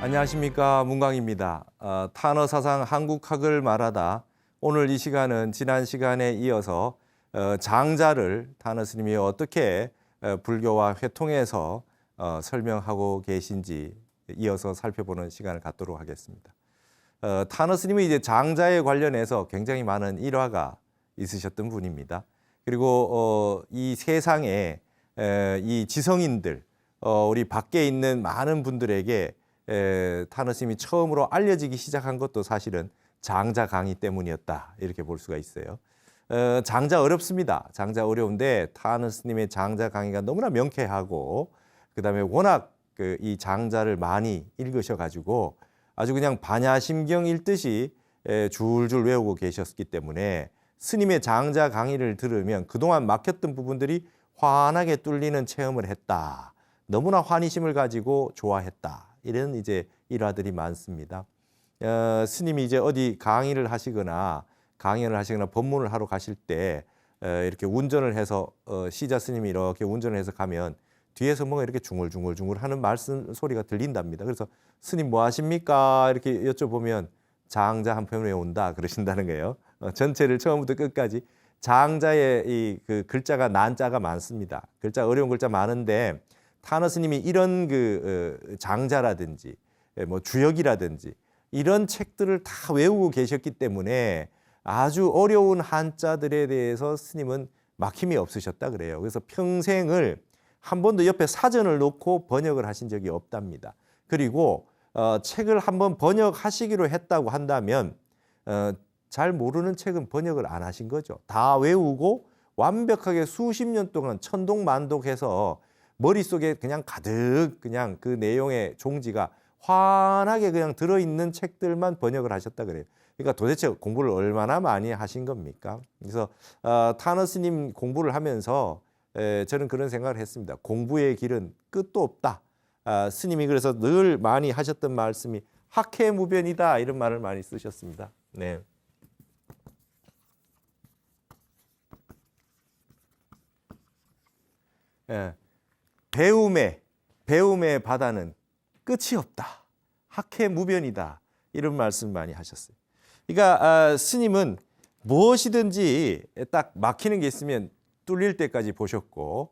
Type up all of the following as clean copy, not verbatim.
안녕하십니까, 문광입니다. 탄어 사상 한국학을 말하다 오늘 이 시간은 지난 시간에 이어서 장자를 탄어 스님이 어떻게 불교와 회통해서 설명하고 계신지 이어서 살펴보는 시간을 갖도록 하겠습니다. 탄어 스님이 이제 장자에 관련해서 굉장히 많은 일화가 있으셨던 분입니다. 그리고 이 세상에 이 지성인들, 우리 밖에 있는 많은 분들에게 탄어 스님이 처음으로 알려지기 시작한 것도 사실은 장자 강의 때문이었다, 이렇게 볼 수가 있어요. 장자 어렵습니다. 장자 어려운데 탄어 스님의 장자 강의가 너무나 명쾌하고, 그다음에 워낙 이 장자를 많이 읽으셔가지고 아주 그냥 반야심경 읽듯이 줄줄 외우고 계셨기 때문에 스님의 장자 강의를 들으면 그동안 막혔던 부분들이 환하게 뚫리는 체험을 했다. 너무나 환희심을 가지고 좋아했다. 이런 이제 일화들이 많습니다. 스님이 이제 어디 강의를 하시거나 강연을 하시거나 법문을 하러 가실 때 이렇게 운전을 해서 시자 스님이 이렇게 운전을 해서 가면 뒤에서 뭔가 이렇게 중얼중얼 하는 말씀 소리가 들린답니다. 그래서 스님 뭐 하십니까? 이렇게 여쭤보면 장자 한 편 외운다 그러신다는 거예요. 전체를 처음부터 끝까지 장자의 이 그 글자가 난자가 많습니다. 글자 어려운 글자 많은데 탄어 스님이 이런 장자라든지 뭐 주역이라든지 이런 책들을 다 외우고 계셨기 때문에 아주 어려운 한자들에 대해서 스님은 막힘이 없으셨다 그래요. 그래서 평생을 한 번도 옆에 사전을 놓고 번역을 하신 적이 없답니다. 그리고 책을 한번 번역하시기로 했다고 한다면 잘 모르는 책은 번역을 안 하신 거죠. 다 외우고 완벽하게 수십 년 동안 천독만독해서 머릿속에 그냥 가득 그냥 그 내용의 종지가 환하게 그냥 들어있는 책들만 번역을 하셨다 그래요. 그러니까 도대체 공부를 얼마나 많이 하신 겁니까? 그래서 탄어 스님 공부를 하면서 저는 그런 생각을 했습니다. 공부의 길은 끝도 없다. 스님이 그래서 늘 많이 하셨던 말씀이 학해무변이다, 이런 말을 많이 쓰셨습니다. 네. 배움의 바다는 끝이 없다. 학해무변이다. 이런 말씀 많이 하셨어요. 그러니까 스님은 무엇이든지 딱 막히는 게 있으면 뚫릴 때까지 보셨고,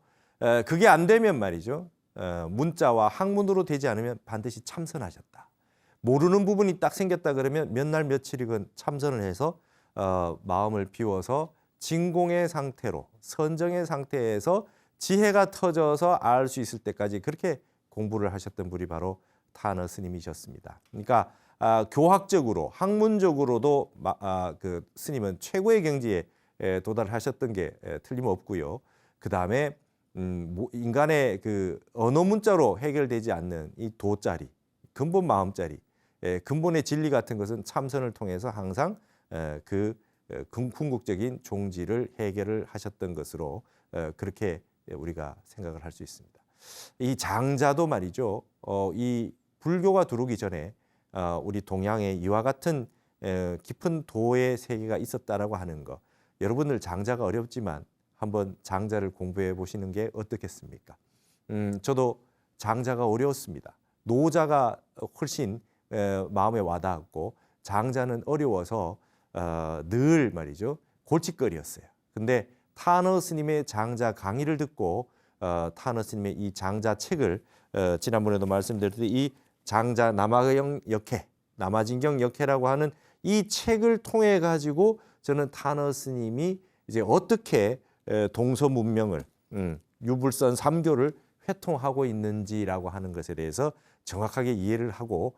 그게 안 되면 말이죠. 문자와 학문으로 되지 않으면 반드시 참선하셨다. 모르는 부분이 딱 생겼다 그러면 몇 날 며칠이건 참선을 해서 마음을 비워서 진공의 상태로, 선정의 상태에서 지혜가 터져서 알 수 있을 때까지 그렇게 공부를 하셨던 분이 바로 탄어 스님이셨습니다. 그러니까 교학적으로, 학문적으로도 그 스님은 최고의 경지에 도달하셨던 게 틀림없고요. 그 다음에 인간의 그 언어 문자로 해결되지 않는 이 도자리, 근본 마음자리, 근본의 진리 같은 것은 참선을 통해서 항상 그 궁극적인 종지를 해결을 하셨던 것으로 그렇게 우리가 생각을 할 수 있습니다. 이 장자도 말이죠. 이 불교가 들어오기 전에 우리 동양에 이와 같은 깊은 도의 세계가 있었다라고 하는 거. 여러분들 장자가 어렵지만 한번 장자를 공부해 보시는 게 어떻겠습니까? 저도 장자가 어려웠습니다. 노자가 훨씬 마음에 와닿았고 장자는 어려워서 늘 말이죠. 골칫거리였어요. 근데 탄어 스님의 장자 강의를 듣고 탄어 스님의 이 장자 책을 지난번에도 말씀드렸듯이 이 장자 남아경 역해, 남아진경 역해라고 하는 이 책을 통해 가지고 저는 탄어 스님이 이제 어떻게 동서 문명을 유불선 삼교를 회통하고 있는지라고 하는 것에 대해서 정확하게 이해를 하고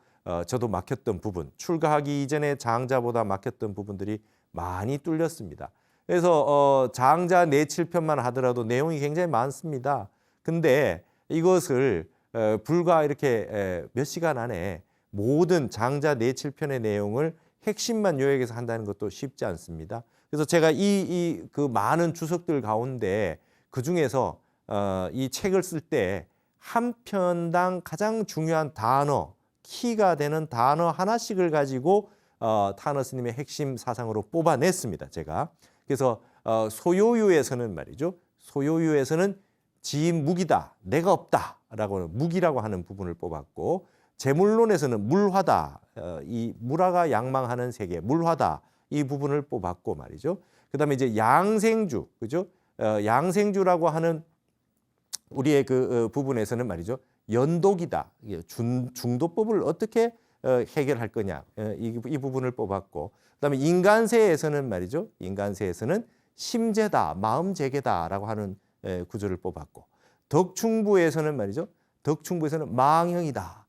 저도 막혔던 부분, 출가하기 이전에 장자보다 막혔던 부분들이 많이 뚫렸습니다. 그래서 장자 4~7편만 하더라도 내용이 굉장히 많습니다. 근데 이것을 불과 이렇게 몇 시간 안에 모든 장자 4~7편의 내용을 핵심만 요약해서 한다는 것도 쉽지 않습니다. 그래서 제가 그 많은 주석들 가운데 그 중에서 이 책을 쓸 때 한 편당 가장 중요한 단어, 키가 되는 단어 하나씩을 가지고 탄어 스님의 핵심 사상으로 뽑아냈습니다. 제가. 그래서 소요유에서는 말이죠. 소요유에서는 지인 무기다, 내가 없다라고 무기라고 하는 부분을 뽑았고, 재물론에서는 물화다, 이 물화가 양망하는 세계, 물화다 이 부분을 뽑았고 말이죠. 그다음에 이제 양생주, 그죠? 양생주라고 하는 우리의 그 부분에서는 말이죠. 연독이다. 중도법을 어떻게 해결할 거냐. 이 부분을 뽑았고, 그다음에 인간세에서는 말이죠. 인간세에서는 심재다, 마음재계다라고 하는 구조를 뽑았고, 덕충부에서는 말이죠. 덕충부에서는 망형이다.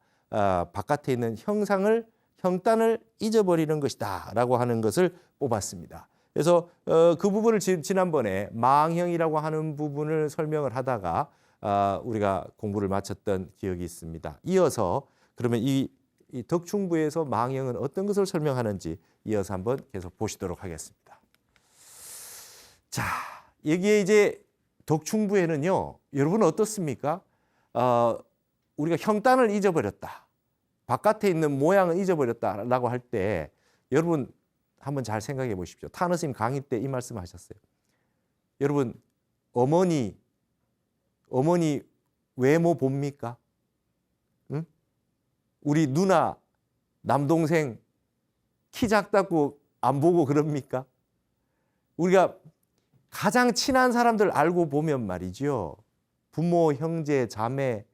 바깥에 있는 형단을 잊어버리는 것이다라고 하는 것을 뽑았습니다. 그래서 그 부분을 지난번에 망형이라고 하는 부분을 설명을 하다가 우리가 공부를 마쳤던 기억이 있습니다. 이어서 그러면 이 덕충부에서 망형은 어떤 것을 설명하는지 이어서 한번 계속 보시도록 하겠습니다. 자, 여기에 이제 덕충부에는요, 여러분 어떻습니까? 우리가 형단을 잊어버렸다. 바깥에 있는 모양을 잊어버렸다라고 할 때 여러분 한번 잘 생각해 보십시오. 타너스님 강의 때 이 말씀 하셨어요. 여러분 어머니 외모 봅니까? 응? 우리 누나, 남동생 키 작다고 안 보고 그럽니까? 우리가 가장 친한 사람들 알고 보면 말이죠. 부모, 형제, 자매,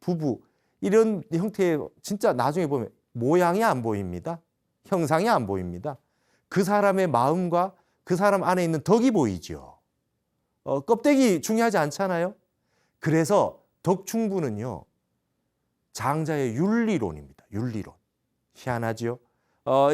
부부 이런 형태의 진짜 나중에 보면 모양이 안 보입니다. 형상이 안 보입니다. 그 사람의 마음과 그 사람 안에 있는 덕이 보이죠. 껍데기 중요하지 않잖아요. 그래서 덕충부는요, 장자의 윤리론입니다. 윤리론. 희한하죠.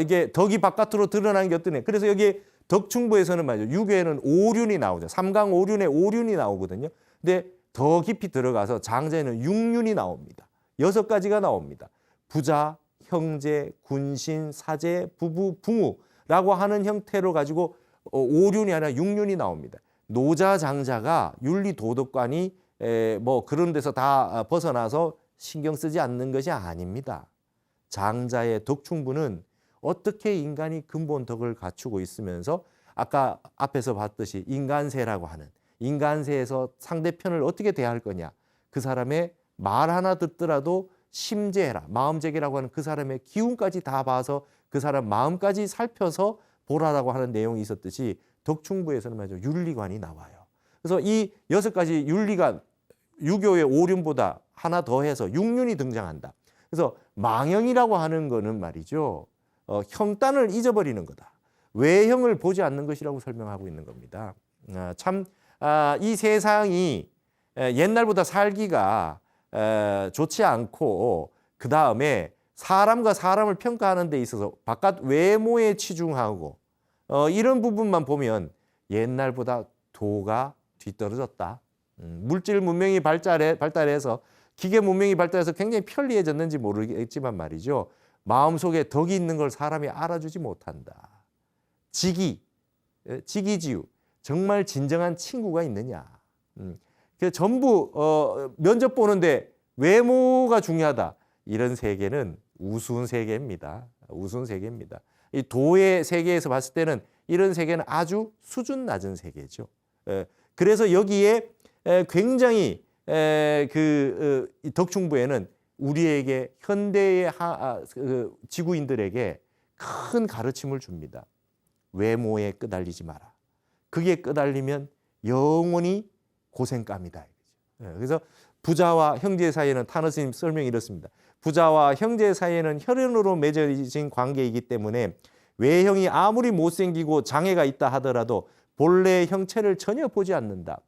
이게 덕이 바깥으로 드러나는 게 어떠냐. 그래서 여기 덕충부에서는 말이죠. 유교에는 오륜이 나오죠. 삼강 오륜에 오륜이 나오거든요. 근데 더 깊이 들어가서 장자에는 육륜이 나옵니다. 6가지가 나옵니다. 부자, 형제, 군신, 사제, 부부, 붕우라고 하는 형태로 가지고 오륜이 아니라 육륜이 나옵니다. 노자, 장자가 윤리 도덕관이 뭐 그런 데서 다 벗어나서 신경 쓰지 않는 것이 아닙니다. 장자의 덕충부는 어떻게 인간이 근본 덕을 갖추고 있으면서 아까 앞에서 봤듯이 인간세라고 하는 인간세에서 상대편을 어떻게 대할 거냐. 그 사람의 말 하나 듣더라도 심재해라. 마음재계라고 하는 그 사람의 기운까지 다 봐서 그 사람 마음까지 살펴서 보라라고 하는 내용이 있었듯이 덕충부에서는 말이죠. 윤리관이 나와요. 그래서 이 6가지 윤리관, 유교의 오륜보다 하나 더해서 육륜이 등장한다. 그래서 망형이라고 하는 거는 말이죠. 형단을 잊어버리는 거다. 외형을 보지 않는 것이라고 설명하고 있는 겁니다. 이 세상이 옛날보다 살기가 좋지 않고 그 다음에 사람과 사람을 평가하는 데 있어서 바깥 외모에 치중하고 이런 부분만 보면 옛날보다 도가 뒤떨어졌다. 물질 문명이 발달해서 기계 문명이 발달해서 굉장히 편리해졌는지 모르겠지만 말이죠. 마음속에 덕이 있는 걸 사람이 알아주지 못한다. 지기지유. 정말 진정한 친구가 있느냐. 전부 면접 보는데 외모가 중요하다. 이런 세계는 우스운 세계입니다. 우스운 세계입니다. 이 도의 세계에서 봤을 때는 이런 세계는 아주 수준 낮은 세계죠. 그래서 여기에 굉장히 이 덕충부에는 우리에게 현대의 지구인들에게 큰 가르침을 줍니다. 외모에 끄달리지 마라. 그게 끄달리면 영원히 고생감이다. 그래서 부자와 형제 사이에는 타너스님 설명이 이렇습니다. 부자와 형제 사이에는 혈연으로 맺어진 관계이기 때문에 외형이 아무리 못생기고 장애가 있다 하더라도 본래의 형체를 전혀 보지 않는다.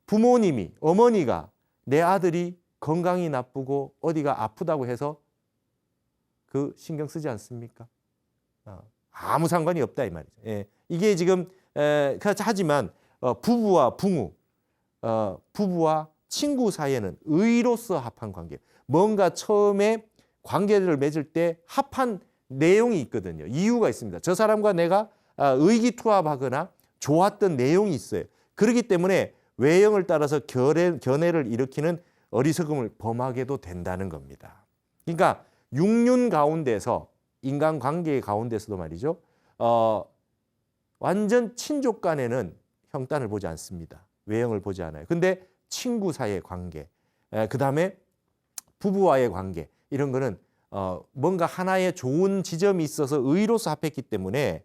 부모님이, 어머니가 내 아들이 건강이 나쁘고 어디가 아프다고 해서 그 신경 쓰지 않습니까? 아무 상관이 없다 이 말이죠. 이게 지금 하지만 부부와 붕우, 부부와 친구 사이에는 의로서 합한 관계. 뭔가 처음에 관계를 맺을 때 합한 내용이 있거든요. 이유가 있습니다. 저 사람과 내가 의기투합하거나 좋았던 내용이 있어요. 그렇기 때문에 외형을 따라서 견해를 일으키는 어리석음을 범하게도 된다는 겁니다. 그러니까 육륜 가운데서 인간관계 가운데서도 말이죠. 완전 친족 간에는 형단을 보지 않습니다. 외형을 보지 않아요. 근데 친구 사이의 관계, 그 다음에 부부와의 관계 이런 거는 뭔가 하나의 좋은 지점이 있어서 의로서 합했기 때문에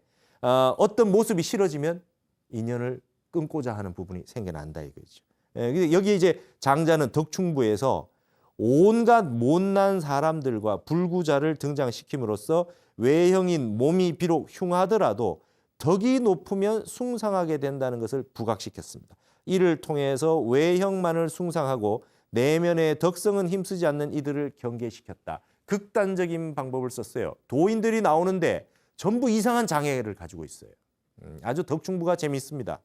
어떤 모습이 싫어지면 인연을 끊고자 하는 부분이 생겨난다 이거죠. 여기 이제 장자는 덕충부에서 온갖 못난 사람들과 불구자를 등장시킴으로써 외형인 몸이 비록 흉하더라도 덕이 높으면 숭상하게 된다는 것을 부각시켰습니다. 이를 통해서 외형만을 숭상하고 내면의 덕성은 힘쓰지 않는 이들을 경계시켰다. 극단적인 방법을 썼어요. 도인들이 나오는데 전부 이상한 장애를 가지고 있어요. 아주 덕충부가 재미있습니다.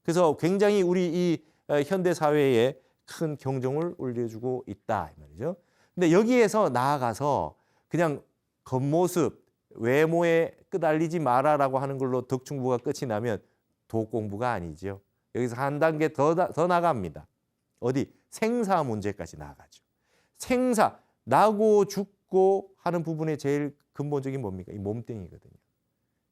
그래서 굉장히 우리 이 현대 사회에 큰 경종을 울려주고 있다 이 말이죠. 근데 여기에서 나아가서 그냥 겉모습, 외모에 끄달리지 마라라고 하는 걸로 덕충부가 끝이 나면 도공부가 아니죠. 여기서 한 단계 더 나갑니다. 어디? 생사 문제까지 나아가죠. 생사, 나고 죽고 하는 부분의 제일 근본적인 뭡니까? 이 몸뚱이거든요.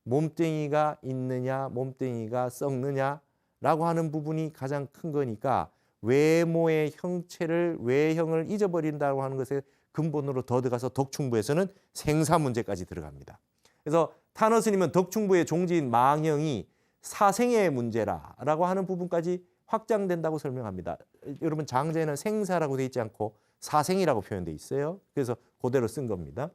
몸뚱이가 있느냐, 몸뚱이가 썩느냐라고 하는 부분이 가장 큰 거니까 외모의 형체를, 외형을 잊어버린다고 하는 것에 근본으로 더 들어가서 덕충부에서는 생사 문제까지 들어갑니다. 그래서 타너 스님은 덕충부의 종지인 망형이 사생의 문제라고 하는 부분까지 확장된다고 설명합니다. 여러분 장자에는 생사라고 되어 있지 않고 사생이라고 표현되어 있어요. 그래서 그대로 쓴 겁니다.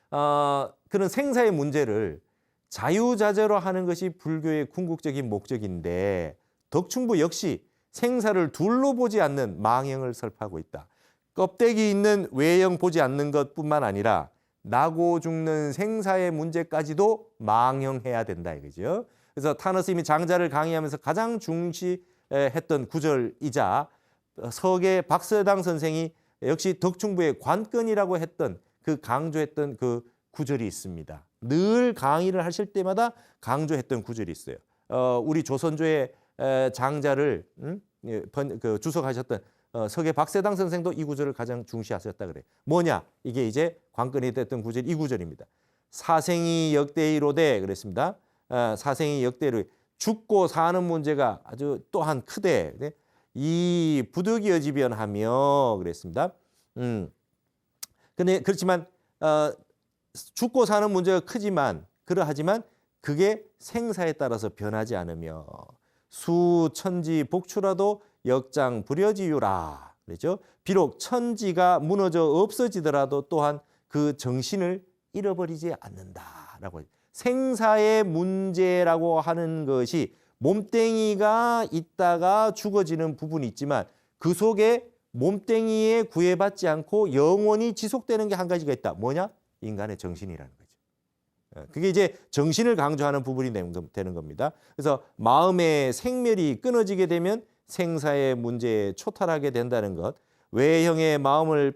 그런 생사의 문제를 자유자재로 하는 것이 불교의 궁극적인 목적인데 덕충부 역시 생사를 둘로 보지 않는 망형을 설파하고 있다. 껍데기 있는 외형 보지 않는 것뿐만 아니라 나고 죽는 생사의 문제까지도 망형해야 된다 이거죠. 그래서 타너 스님이 장자를 강의하면서 가장 중시했던 구절이자 서계 박서당 선생이 역시 덕충부의 관건이라고 했던 그 강조했던 그 구절이 있습니다. 늘 강의를 하실 때마다 강조했던 구절이 있어요. 우리 조선조의 장자를 주석하셨던 서계 박세당 선생도 이 구절을 가장 중시하셨다 그래요. 뭐냐? 이게 이제 관건이 됐던 구절 이 구절입니다. 사생이 역대이로되 그랬습니다. 사생이 역대로 죽고 사는 문제가 아주 또한 크되 이 부득이어지변하며 그랬습니다. 근데 그렇지만 죽고 사는 문제가 크지만 그러하지만 그게 생사에 따라서 변하지 않으며 수천지 복추라도 역장 불여지유라 그렇죠. 비록 천지가 무너져 없어지더라도 또한 그 정신을 잃어버리지 않는다라고. 생사의 문제라고 하는 것이 몸뚱이가 있다가 죽어지는 부분이 있지만 그 속에 몸뚱이에 구애받지 않고 영원히 지속되는 게 한 가지가 있다. 뭐냐? 인간의 정신이라는 거죠. 그게 이제 정신을 강조하는 부분이 되는 겁니다. 그래서 마음의 생멸이 끊어지게 되면 생사의 문제에 초탈하게 된다는 것, 외형의 마음을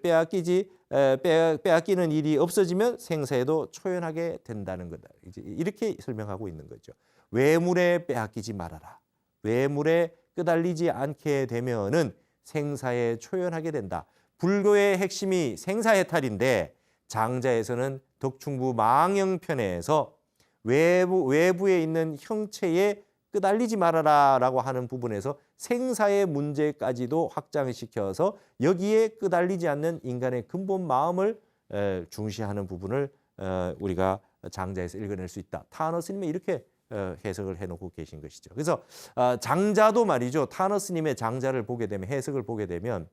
빼앗기는 일이 없어지면 생사에도 초연하게 된다는 거다. 이렇게 설명하고 있는 거죠. 외물에 빼앗기지 말아라. 외물에 끄달리지 않게 되면은 생사에 초연하게 된다. 불교의 핵심이 생사해탈인데 장자에서는 덕충부 망형편에서 외부에 있는 형체에 끄달리지 말아라라고 하는 부분에서 생사의 문제까지도 확장시켜서 여기에 끄달리지 않는 인간의 근본 마음을 중시하는 부분을 우리가 장자에서 읽어낼 수 있다. 타너 스님이 이렇게 해석을 해놓고 계신 것이죠. 그래서 장자도 말이죠. 타너 스님의 장자를 보게 되면 해석을 보게 되면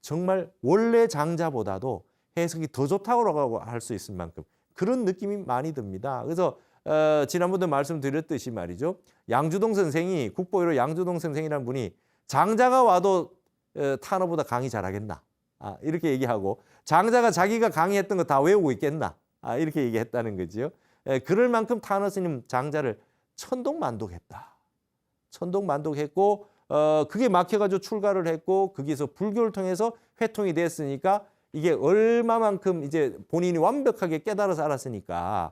정말 원래 장자보다도 해석이 더 좋다고 할 수 있을 만큼 그런 느낌이 많이 듭니다. 그래서 지난번도 말씀드렸듯이 말이죠. 양주동 선생이 국보위로 양주동 선생이라는 분이 장자가 와도 타너보다 강의 잘하겠나 이렇게 얘기하고 장자가 자기가 강의했던 거 다 외우고 있겠나 이렇게 얘기했다는 거죠. 그럴 만큼 타너 스님 장자를 천동만독했다. 천동만독했고 그게 막혀가지고 출가를 했고 거기서 불교를 통해서 회통이 됐으니까 이게 얼마만큼 이제 본인이 완벽하게 깨달아서 알았으니까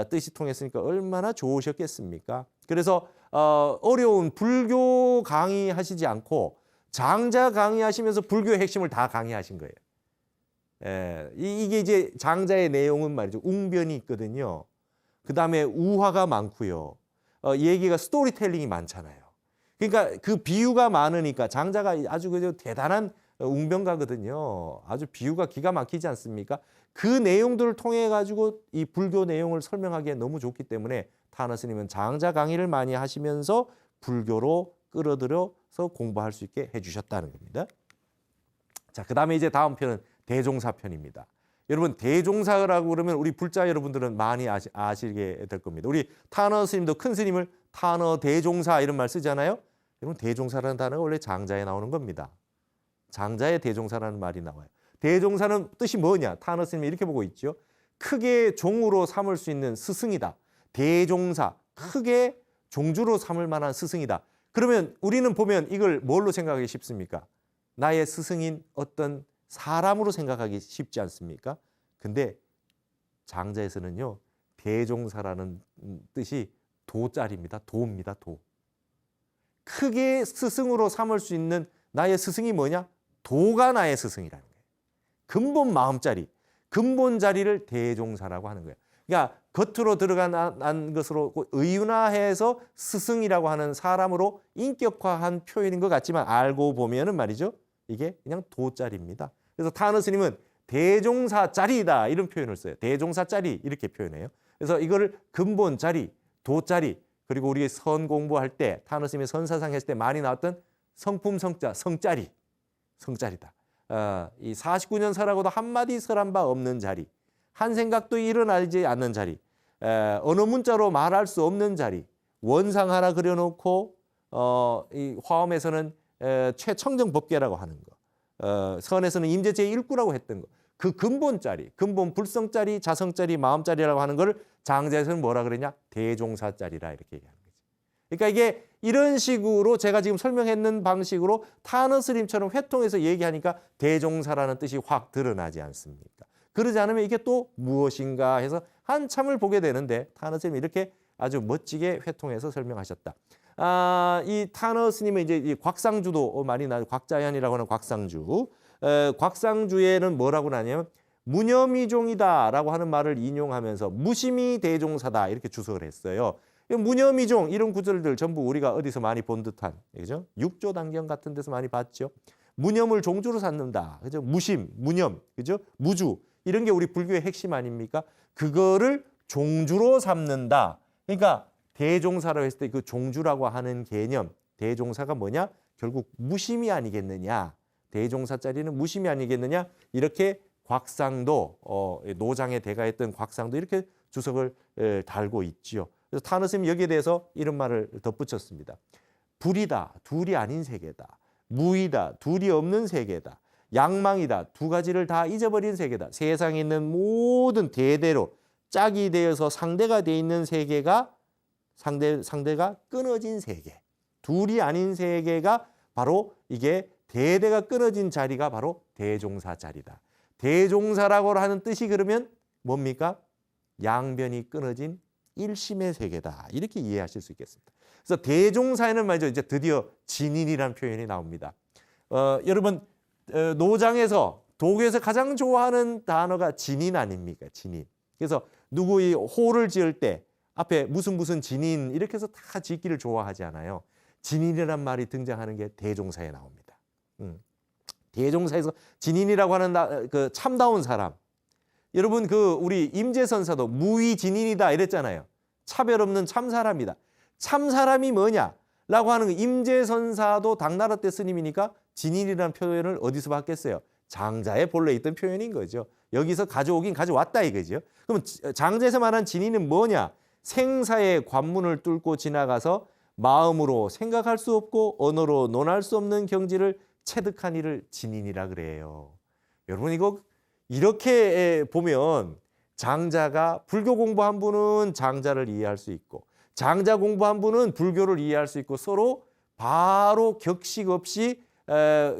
뜻이 통했으니까 얼마나 좋으셨겠습니까? 그래서 어려운 불교 강의하시지 않고 장자 강의하시면서 불교의 핵심을 다 강의하신 거예요. 이게 이제 장자의 내용은 말이죠. 웅변이 있거든요. 그 다음에 우화가 많고요. 얘기가 스토리텔링이 많잖아요. 그러니까 그 비유가 많으니까 장자가 아주 그저 대단한 웅변가거든요. 아주 비유가 기가 막히지 않습니까? 그 내용들을 통해 가지고 이 불교 내용을 설명하기에 너무 좋기 때문에 타너 스님은 장자 강의를 많이 하시면서 불교로 끌어들여서 공부할 수 있게 해주셨다는 겁니다. 자, 그다음에 이제 다음 편은 대종사 편입니다. 여러분, 대종사라고 그러면 우리 불자 여러분들은 많이 아시게 될 겁니다. 우리 타너 스님도 큰 스님을 타너 대종사 이런 말 쓰잖아요. 여러분, 대종사라는 단어가 원래 장자에 나오는 겁니다. 장자의 대종사라는 말이 나와요. 대종사는 뜻이 뭐냐? 타너 스님이 이렇게 보고 있죠. 크게 종으로 삼을 수 있는 스승이다. 대종사, 크게 종주로 삼을 만한 스승이다. 그러면 우리는 보면 이걸 뭘로 생각하기 쉽습니까? 나의 스승인 어떤 사람으로 생각하기 쉽지 않습니까? 근데 장자에서는요, 대종사라는 뜻이 도자리입니다. 도입니다. 도. 크게 스승으로 삼을 수 있는 나의 스승이 뭐냐? 도가 나의 스승이라는 거예요. 근본 마음자리, 근본 자리를 대종사라고 하는 거예요. 그러니까 겉으로 드러난 것으로 의윤화해서 스승이라고 하는 사람으로 인격화한 표현인 것 같지만 알고 보면은 말이죠, 이게 그냥 도자리입니다. 그래서 타너 스님은 대종사자리다 이런 표현을 써요. 대종사자리 이렇게 표현해요. 그래서 이거를 근본 자리, 도자리, 그리고 우리 선 공부할 때 타너 스님의 선사상 했을 때 많이 나왔던 성품 성자, 성자리, 성자리다. 이 49년 살아고도 한마디 설한 바 없는 자리, 한 생각도 일어나지 않는 자리, 언어 문자로 말할 수 없는 자리, 원상 하나 그려놓고 이 화엄에서는 최청정법계라고 하는 거, 선에서는 임재 제1구라고 했던 거, 그 근본 자리, 근본 불성자리, 자성자리, 마음자리라고 하는 걸 장자에서는 뭐라 그러냐? 대종사자리라 이렇게 얘기하는 거죠. 그러니까 이게 이런 식으로 제가 지금 설명했는 방식으로 타너 스님처럼 회통해서 얘기하니까 대종사라는 뜻이 확 드러나지 않습니까? 그러지 않으면 이게 또 무엇인가 해서 한참을 보게 되는데 타너 스님이 이렇게 아주 멋지게 회통해서 설명하셨다. 이 타너 스님은 이제 이 곽상주도 많이 나요. 곽자현이라고 하는 곽상주. 곽상주에는 뭐라고 나냐면 무념이종이다라고 하는 말을 인용하면서 무심이 대종사다 이렇게 주석을 했어요. 무념이종 이런 구절들 전부 우리가 어디서 많이 본 듯한, 그죠? 육조단경 같은 데서 많이 봤죠. 무념을 종주로 삼는다, 그죠? 무심, 무념, 그죠? 무주 이런 게 우리 불교의 핵심 아닙니까? 그거를 종주로 삼는다. 그러니까 대종사라고 했을 때 그 종주라고 하는 개념, 대종사가 뭐냐? 결국 무심이 아니겠느냐? 대종사자리는 무심이 아니겠느냐? 이렇게 곽상도, 노장의 대가였던 곽상도 이렇게 주석을 달고 있지요. 그래서 타너 스님이 여기에 대해서 이런 말을 덧붙였습니다. 불이다, 둘이 아닌 세계다. 무이다, 둘이 없는 세계다. 양망이다, 두 가지를 다 잊어버린 세계다. 세상에 있는 모든 대대로 짝이 되어서 상대가 돼 있는 세계가 상대가 끊어진 세계. 둘이 아닌 세계가 바로 이게 대대가 끊어진 자리가 바로 대종사 자리다. 대종사라고 하는 뜻이 그러면 뭡니까? 양변이 끊어진 일심의 세계다. 이렇게 이해하실 수 있겠습니다. 그래서 대종사에는 말이죠, 이제 드디어 진인이라는 표현이 나옵니다. 여러분, 노장에서 도교에서 가장 좋아하는 단어가 진인 아닙니까? 진인. 그래서 누구 이 호를 지을 때 앞에 무슨 진인 이렇게 해서 다 짓기를 좋아하지 않아요. 진인이란 말이 등장하는 게 대종사에 나옵니다. 대종사에서 진인이라고 하는 그 참다운 사람. 여러분, 그 우리 임재선사도 무위진인이다 이랬잖아요. 차별 없는 참사람이다. 참사람이 뭐냐라고 하는 거, 임재선사도 당나라 때 스님이니까 진인이라는 표현을 어디서 받겠어요? 장자에 본래 있던 표현인 거죠. 여기서 가져오긴 가져왔다 이거죠. 그럼 장자에서 말한 진인은 뭐냐? 생사의 관문을 뚫고 지나가서 마음으로 생각할 수 없고 언어로 논할 수 없는 경지를 체득한 이를 진인이라 그래요. 여러분, 이거 이렇게 보면 장자가 불교 공부한 분은 장자를 이해할 수 있고 장자 공부한 분은 불교를 이해할 수 있고 서로 바로 격식 없이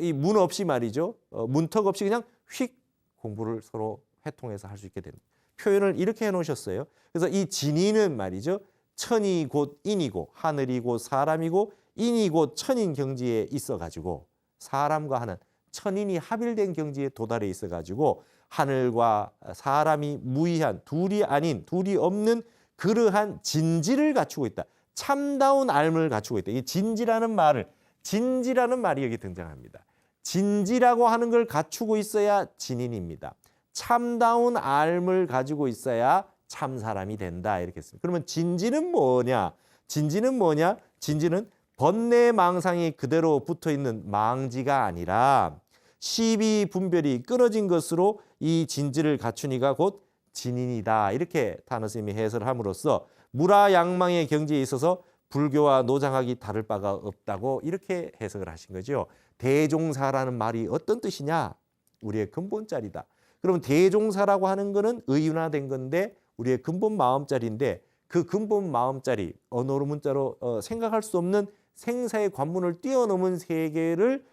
이 문 없이 말이죠. 문턱 없이 그냥 휙 공부를 서로 회통해서 할 수 있게 되는 표현을 이렇게 해놓으셨어요. 그래서 이 진인은 말이죠. 천이 곧 인이고 하늘이 곧 사람이고 인이 곧 천인 경지에 있어가지고 사람과 하는 천인이 합일된 경지에 도달해 있어가지고 하늘과 사람이 무의한 둘이 아닌 둘이 없는 그러한 진지를 갖추고 있다. 참다운 알을 갖추고 있다. 이 진지라는 말이 여기 등장합니다. 진지라고 하는 걸 갖추고 있어야 진인입니다. 참다운 앓음을 가지고 있어야 참 사람이 된다 이렇게 했습니다. 그러면 진지는 뭐냐? 진지는 뭐냐? 진지는 번뇌망상이 그대로 붙어있는 망지가 아니라 시비 분별이 끊어진 것으로 이 진지를 갖추니가 곧 진인이다. 이렇게 탄원 스님이 해설을 함으로써 무라양망의 경지에 있어서 불교와 노장학이 다를 바가 없다고 이렇게 해석을 하신 거죠. 대종사라는 말이 어떤 뜻이냐? 우리의 근본자리다. 그럼 대종사라고 하는 거는 의윤화된 건데 우리의 근본 마음자리인데 그 근본 마음자리, 언어로 문자로 생각할 수 없는 생사의 관문을 뛰어넘은 세계를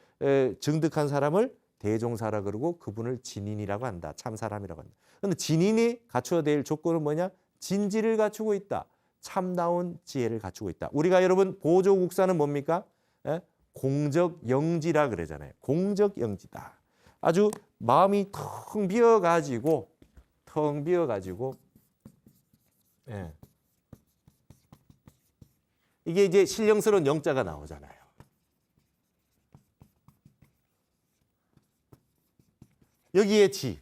증득한 사람을 대종사라 그러고 그분을 진인이라고 한다. 참 사람이라고 한다. 그런데 진인이 갖춰야 될 조건은 뭐냐? 진지를 갖추고 있다. 참다운 지혜를 갖추고 있다. 우리가 여러분 보조국사는 뭡니까? 공적영지라 그러잖아요. 공적영지다. 아주 마음이 텅 비어가지고 이게 이제 신령스러운 영자가 나오잖아요. 여기에 지.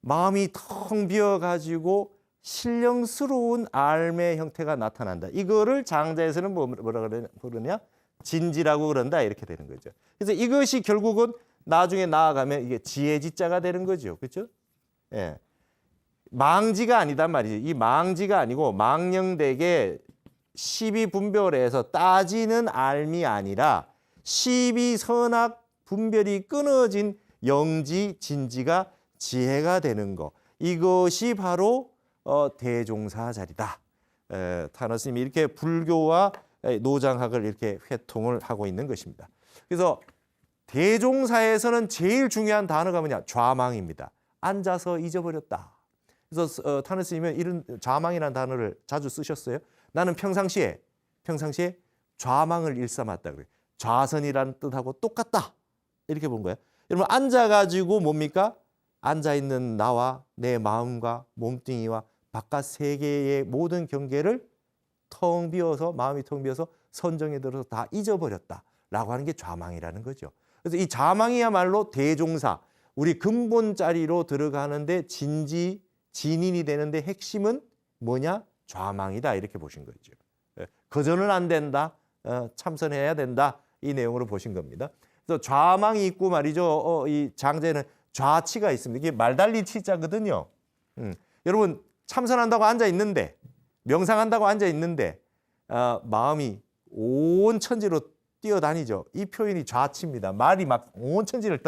마음이 텅 비어가지고 신령스러운 앓음의 형태가 나타난다. 이거를 장자에서는 뭐라 그러냐? 진지라고 그런다. 이렇게 되는 거죠. 그래서 이것이 결국은 나중에 나아가면 이게 지혜지자가 되는 거죠. 그렇죠? 예. 망지가 아니단 말이죠. 이 망지가 아니고 망령되게 시비 분별에서 따지는 앓음이 아니라 시비 선악 분별이 끊어진 영지 진지가 지혜가 되는 거. 이것이 바로 대종사 자리다. 탄원 스님이 이렇게 불교와 노장학을 이렇게 회통을 하고 있는 것입니다. 그래서 대종사에서는 제일 중요한 단어가 뭐냐? 좌망입니다. 앉아서 잊어버렸다. 그래서 탄원 스님은 이런 좌망이라는 단어를 자주 쓰셨어요. 나는 평상시에 좌망을 일삼았다 그래요. 좌선이라는 뜻하고 똑같다. 이렇게 본 거예요. 여러분 앉아가지고 뭡니까? 앉아있는 나와 내 마음과 몸뚱이와 바깥 세계의 모든 경계를 텅 비어서 마음이 텅 비어서 선정에 들어서 다 잊어버렸다라고 하는 게 좌망이라는 거죠. 그래서 이 좌망이야말로 대종사, 우리 근본 자리로 들어가는데 진인이 되는데 핵심은 뭐냐? 좌망이다 이렇게 보신 거죠. 거저는 안 된다, 참선해야 된다 이 내용으로 보신 겁니다. 그래서 좌망이 있고 말이죠. 이 장제는 좌치가 있습니다. 이게 말달리 치자거든요. 여러분 참선한다고 앉아 있는데 명상한다고 앉아 있는데 마음이 온 천지로 뛰어다니죠. 이 표현이 좌치입니다. 말이 막 온 천지를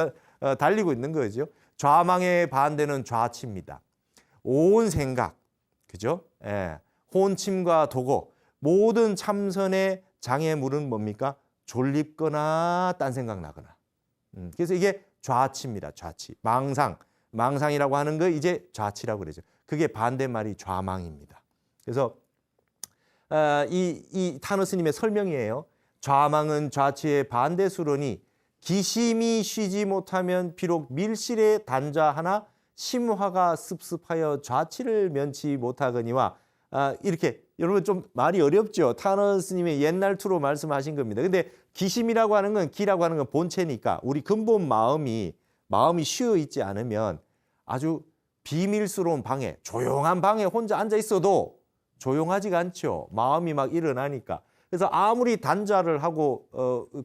달리고 있는 거죠. 좌망의 반대는 좌치입니다. 온 생각, 그죠? 예. 혼침과 도고 모든 참선의 장애물은 뭡니까? 졸립거나 딴 생각 나거나. 그래서 이게 좌치입니다. 좌치. 망상이라고 하는 거 이제 좌치라고 그러죠. 그게 반대말이 좌망입니다. 그래서 이 탄원 스님의 설명이에요. 좌망은 좌치의 반대수로니 기심이 쉬지 못하면 비록 밀실에 단좌하나 심화가 습습하여 좌치를 면치 못하거니와 이렇게 여러분 좀 말이 어렵죠. 탄원 스님의 옛날 투로 말씀하신 겁니다. 근데 기심이라고 하는 건 기라고 하는 건 본체니까 우리 근본 마음이 쉬어 있지 않으면 아주 비밀스러운 방에 조용한 방에 혼자 앉아 있어도 조용하지가 않죠. 마음이 막 일어나니까. 그래서 아무리 단좌를 하고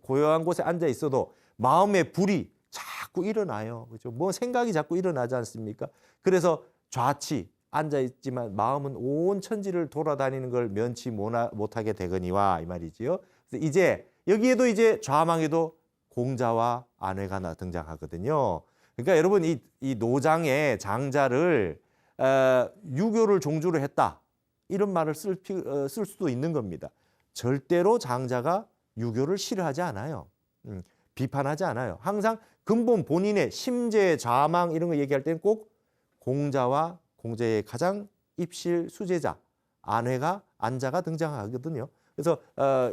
고요한 곳에 앉아 있어도 마음의 불이 자꾸 일어나요. 그렇죠? 뭐 생각이 자꾸 일어나지 않습니까? 그래서 좌치 앉아 있지만 마음은 온 천지를 돌아다니는 걸 면치 못하게 되거니와 이 말이지요. 그래서 이제 여기에도 이제 좌망에도 공자와 안회가 등장하거든요. 그러니까 여러분 이 노장의 장자를 유교를 종주로 했다 이런 말을 쓸 수도 있는 겁니다. 절대로 장자가 유교를 싫어하지 않아요. 비판하지 않아요. 항상 근본 본인의 심재, 좌망 이런 거 얘기할 때는 꼭 공자와 공자의 가장 입실 수제자 안자가 등장하거든요. 그래서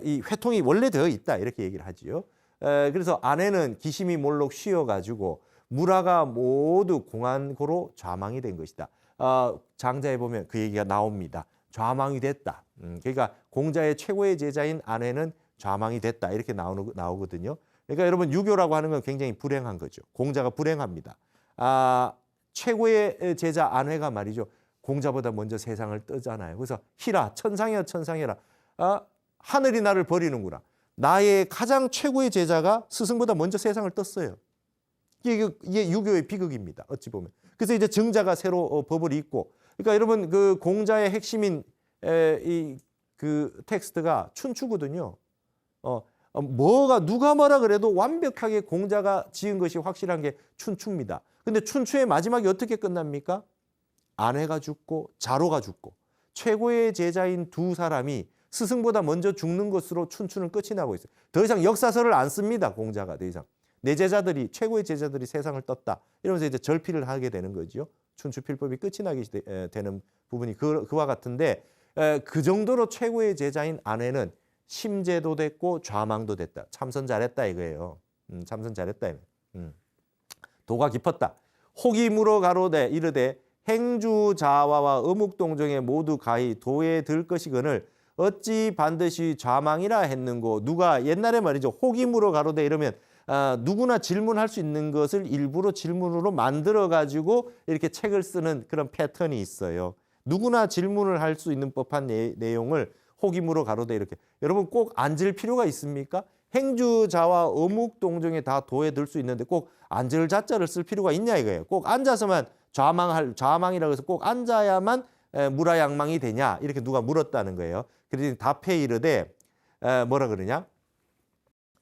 이 회통이 원래 되어 있다 이렇게 얘기를 하지요. 그래서 안회는 기심이 몰록 쉬어가지고 무라가 모두 공안고로 좌망이 된 것이다. 장자에 보면 그 얘기가 나옵니다. 좌망이 됐다. 그러니까 공자의 최고의 제자인 안회는 좌망이 됐다 이렇게 나오거든요. 그러니까 여러분 유교라고 하는 건 굉장히 불행한 거죠. 공자가 불행합니다. 최고의 제자 안회가 말이죠. 공자보다 먼저 세상을 뜨잖아요. 그래서 희라 천상이여 천상이라. 하늘이 나를 버리는구나. 나의 가장 최고의 제자가 스승보다 먼저 세상을 떴어요. 이게 유교의 비극입니다. 어찌 보면. 그래서 이제 정자가 새로 법을 잇고. 그러니까 여러분 그 공자의 핵심인 그 텍스트가 춘추거든요. 누가 뭐라 그래도 완벽하게 공자가 지은 것이 확실한 게 춘추입니다. 근데 춘추의 마지막이 어떻게 끝납니까? 안회가 죽고 자로가 죽고 최고의 제자인 두 사람이 스승보다 먼저 죽는 것으로 춘추는 끝이 나고 있어요. 더 이상 역사서를 안 씁니다. 공자가 더 이상. 내 제자들이 최고의 제자들이 세상을 떴다. 이러면서 이제 절필을 하게 되는 거죠. 춘추 필법이 끝이 나게 되는 부분이 그와 같은데 그 정도로 최고의 제자인 안회는 심제도 됐고 좌망도 됐다. 참선 잘했다 이거예요. 참선 잘했다. 도가 깊었다. 혹이 물어 가로되 이르되 행주자와와 어묵동정에 모두 가히 도에 들 것이거늘 어찌 반드시 좌망이라 했는고. 누가 옛날에 말이죠. 혹이 물어 가로되 이러면 누구나 질문할 수 있는 것을 일부러 질문으로 만들어 가지고 이렇게 책을 쓰는 그런 패턴이 있어요. 누구나 질문을 할 수 있는 법한 내용을 혹이 물어 가로되 이렇게. 여러분 꼭 앉을 필요가 있습니까? 행주자와 어묵동정에 다 도에 들 수 있는데 꼭 앉을 자자를 쓸 필요가 있냐 이거예요. 꼭 앉아서만 좌망이라고 해서 꼭 앉아야만 무라양망이 되냐 이렇게 누가 물었다는 거예요. 그래서 답해 이르되 뭐라 그러냐?